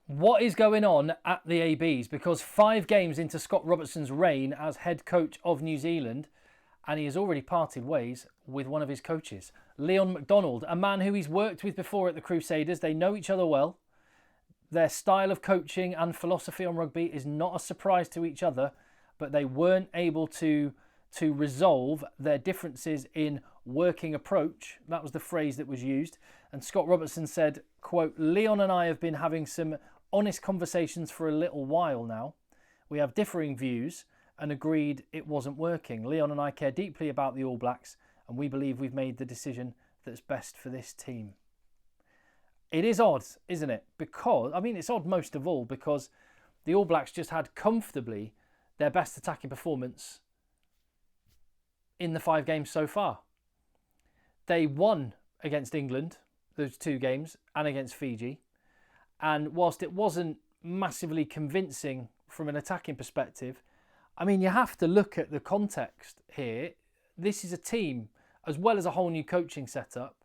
What is going on at the ABs? Because 5 games into Scott Robertson's reign as head coach of New Zealand, and he has already parted ways with one of his coaches, Leon Macdonald, a man who he's worked with before at the Crusaders. They know each other well. Their style of coaching and philosophy on rugby is not a surprise to each other, but they weren't able to resolve their differences in working approach. That was the phrase that was used. And Scott Robertson said, quote, "Leon and I have been having some honest conversations for a little while now. We have differing views and agreed it wasn't working. Leon and I care deeply about the All Blacks, and we believe we've made the decision that's best for this team." It is odd, isn't it? Because, I mean, it's odd most of all because the All Blacks just had comfortably their best attacking performance in the 5 games so far. They won against England, those 2 games, and against Fiji. And whilst it wasn't massively convincing from an attacking perspective, I mean, you have to look at the context here. This is a team, as well as a whole new coaching setup,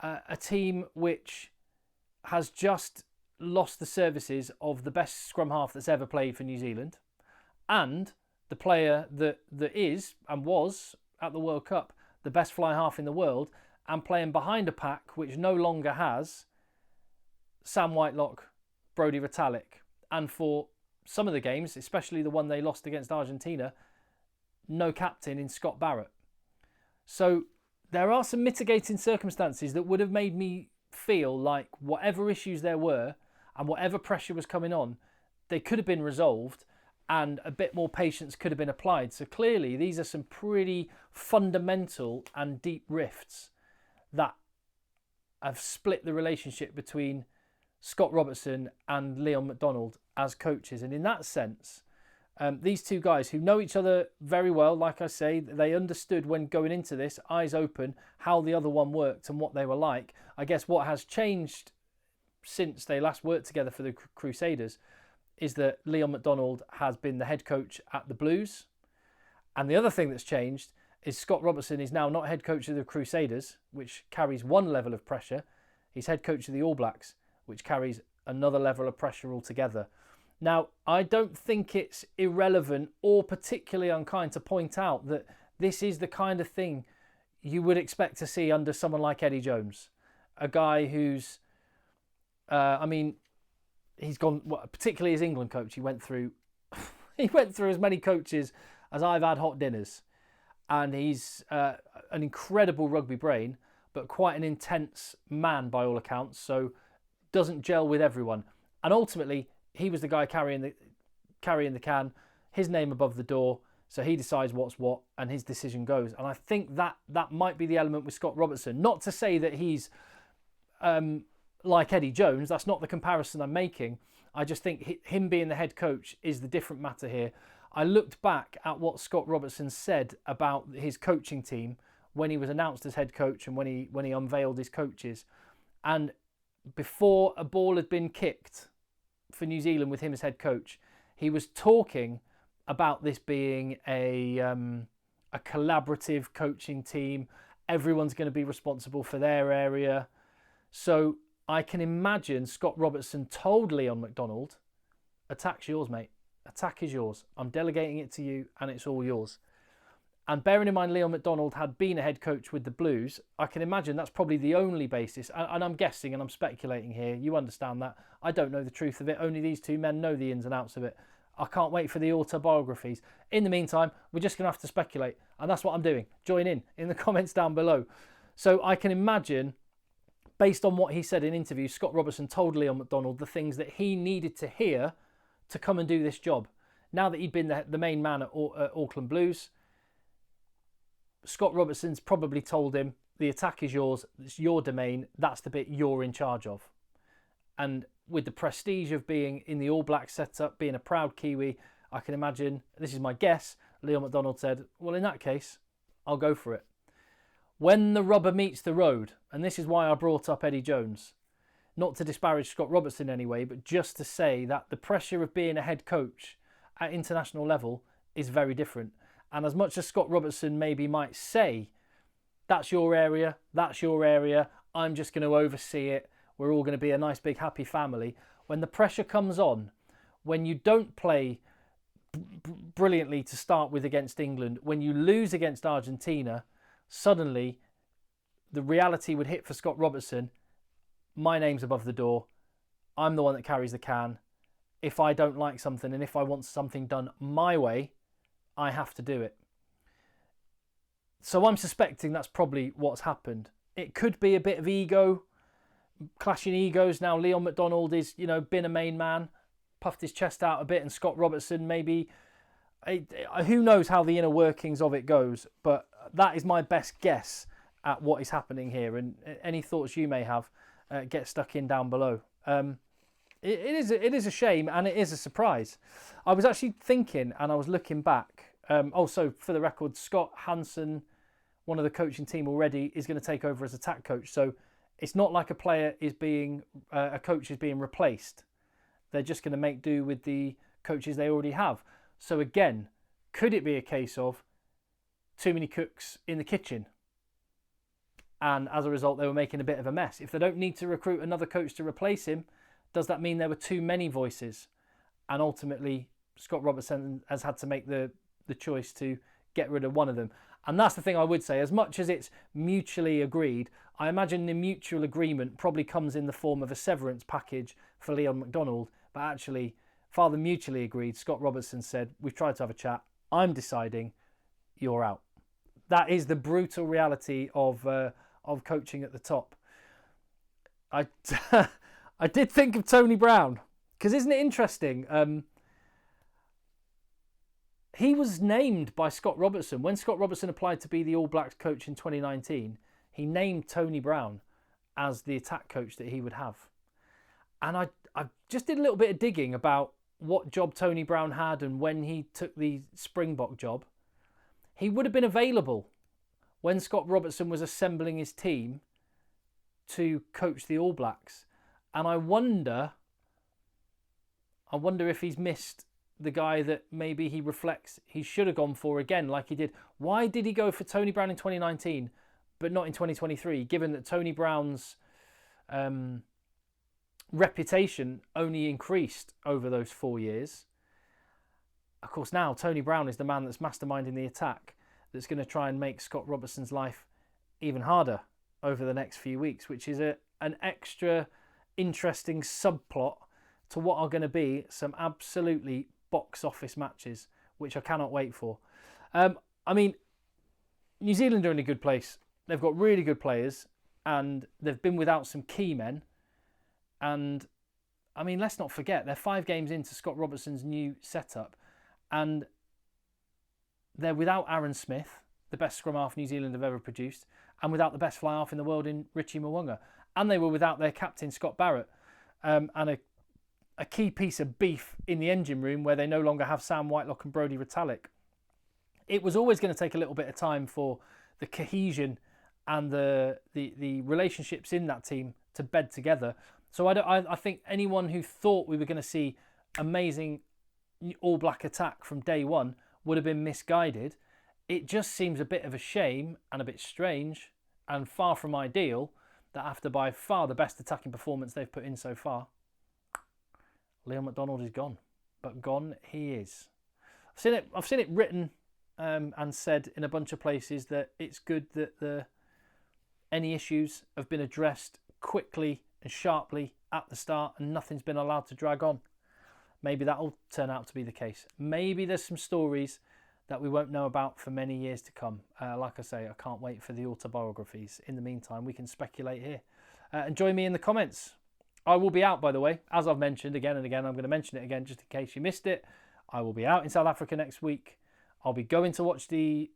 a team which has just lost the services of the best scrum half that's ever played for New Zealand, and the player that is and was at the World Cup the best fly half in the world, and playing behind a pack which no longer has Sam Whitelock, Brodie Retallick, and for some of the games, especially the one they lost against Argentina, no captain in Scott Barrett. So there are some mitigating circumstances that would have made me feel like whatever issues there were and whatever pressure was coming on, they could have been resolved and a bit more patience could have been applied. So clearly these are some pretty fundamental and deep rifts that have split the relationship between Scott Robertson and Leon Macdonald as coaches. And in that sense, these 2 guys who know each other very well, like I say, they understood when going into this, eyes open, how the other one worked and what they were like. I guess what has changed since they last worked together for the Crusaders is that Leon Macdonald has been the head coach at the Blues. And the other thing that's changed is Scott Robertson is now not head coach of the Crusaders, which carries one level of pressure. He's head coach of the All Blacks, which carries another level of pressure altogether. Now, I don't think it's irrelevant or particularly unkind to point out that this is the kind of thing you would expect to see under someone like Eddie Jones, a guy who's, he's gone, particularly as England coach, he went through as many coaches as I've had hot dinners. And he's an incredible rugby brain, but quite an intense man by all accounts, so doesn't gel with everyone. And ultimately, he was the guy carrying the can, his name above the door, so he decides what's what, and his decision goes. And I think that might be the element with Scott Robertson. Not to say that he's like Eddie Jones, that's not the comparison I'm making. I just think him being the head coach is the different matter here. I looked back at what Scott Robertson said about his coaching team when he was announced as head coach and when he unveiled his coaches. And before a ball had been kicked for New Zealand with him as head coach, he was talking about this being a collaborative coaching team. Everyone's going to be responsible for their area. So I can imagine Scott Robertson told Leon Macdonald, "Attack's yours, mate. Attack is yours. I'm delegating it to you and it's all yours." And bearing in mind Leon Macdonald had been a head coach with the Blues, I can imagine that's probably the only basis. And I'm guessing and I'm speculating here. You understand that. I don't know the truth of it. Only these 2 men know the ins and outs of it. I can't wait for the autobiographies. In the meantime, we're just going to have to speculate. And that's what I'm doing. Join in the comments down below. So I can imagine, based on what he said in interviews, Scott Robertson told Leon Macdonald the things that he needed to hear to come and do this job. Now that he'd been the main man at Auckland Blues, Scott Robertson's probably told him, the attack is yours, it's your domain, that's the bit you're in charge of. And with the prestige of being in the All Blacks setup, being a proud Kiwi, I can imagine, this is my guess, Leon Macdonald said, well, in that case, I'll go for it. When the rubber meets the road, and this is why I brought up Eddie Jones, not to disparage Scott Robertson anyway, but just to say that the pressure of being a head coach at international level is very different. And as much as Scott Robertson maybe might say, that's your area, I'm just going to oversee it, we're all going to be a nice big happy family. When the pressure comes on, when you don't play brilliantly to start with against England, when you lose against Argentina, suddenly the reality would hit for Scott Robertson. My name's above the door. I'm the one that carries the can. If I don't like something and if I want something done my way, I have to do it. So I'm suspecting that's probably what's happened. It could be a bit of ego, clashing egos. Now Leon Macdonald is, been a main man, puffed his chest out a bit, and Scott Robertson maybe, who knows how the inner workings of it goes, but that is my best guess at what is happening here. And any thoughts you may have, get stuck in down below. It is a shame, and it is a surprise. I was actually thinking, and I was looking back. Also, for the record, Scott Hansen, one of the coaching team already, is going to take over as attack coach. So it's not like a coach is being replaced. They're just going to make do with the coaches they already have. So again, could it be a case of too many cooks in the kitchen? And as a result, they were making a bit of a mess. If they don't need to recruit another coach to replace him, does that mean there were too many voices? And ultimately, Scott Robertson has had to make the choice to get rid of one of them. And that's the thing I would say. As much as it's mutually agreed, I imagine the mutual agreement probably comes in the form of a severance package for Leon Macdonald. But actually, far than mutually agreed, Scott Robertson said, we've tried to have a chat. I'm deciding, you're out. That is the brutal reality of coaching at the top. I did think of Tony Brown, because isn't it interesting? He was named by Scott Robertson. When Scott Robertson applied to be the All Blacks coach in 2019, he named Tony Brown as the attack coach that he would have. And I just did a little bit of digging about what job Tony Brown had and when he took the Springbok job. He would have been available when Scott Robertson was assembling his team to coach the All Blacks. And I wonder if he's missed the guy that maybe he reflects he should have gone for again, like he did. Why did he go for Tony Brown in 2019, but not in 2023, given that Tony Brown's reputation only increased over those 4 years? Of course, now Tony Brown is the man that's masterminding the attack that's going to try and make Scott Robertson's life even harder over the next few weeks, which is an extra interesting subplot to what are going to be some absolutely box office matches, which I cannot wait for. New Zealand are in a good place. They've got really good players, and they've been without some key men. And let's not forget, they're 5 games into Scott Robertson's new setup, and they're without Aaron Smith, the best scrum half New Zealand have ever produced, and without the best fly half in the world in Richie Mwanga. And they were without their captain, Scott Barrett, and a key piece of beef in the engine room where they no longer have Sam Whitelock and Brodie Retallick. It was always going to take a little bit of time for the cohesion and the relationships in that team to bed together. So I think anyone who thought we were going to see amazing All Black attack from day one would have been misguided. It just seems a bit of a shame and a bit strange and far from ideal that after by far the best attacking performance they've put in so far, Leon Macdonald is gone. But gone he is. I've seen it written and said in a bunch of places that it's good that any issues have been addressed quickly and sharply at the start and nothing's been allowed to drag on. Maybe that'll turn out to be the case. Maybe there's some stories that we won't know about for many years to come. Like I say, I can't wait for the autobiographies. In the meantime, we can speculate here. And join me in the comments. I will be out, by the way, as I've mentioned again and again. I'm going to mention it again just in case you missed it. I will be out in South Africa next week. I'll be going to watch the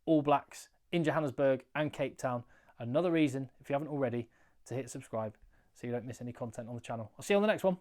All Blacks in Johannesburg and Cape Town. Another reason, if you haven't already, to hit subscribe so you don't miss any content on the channel. I'll see you on the next one.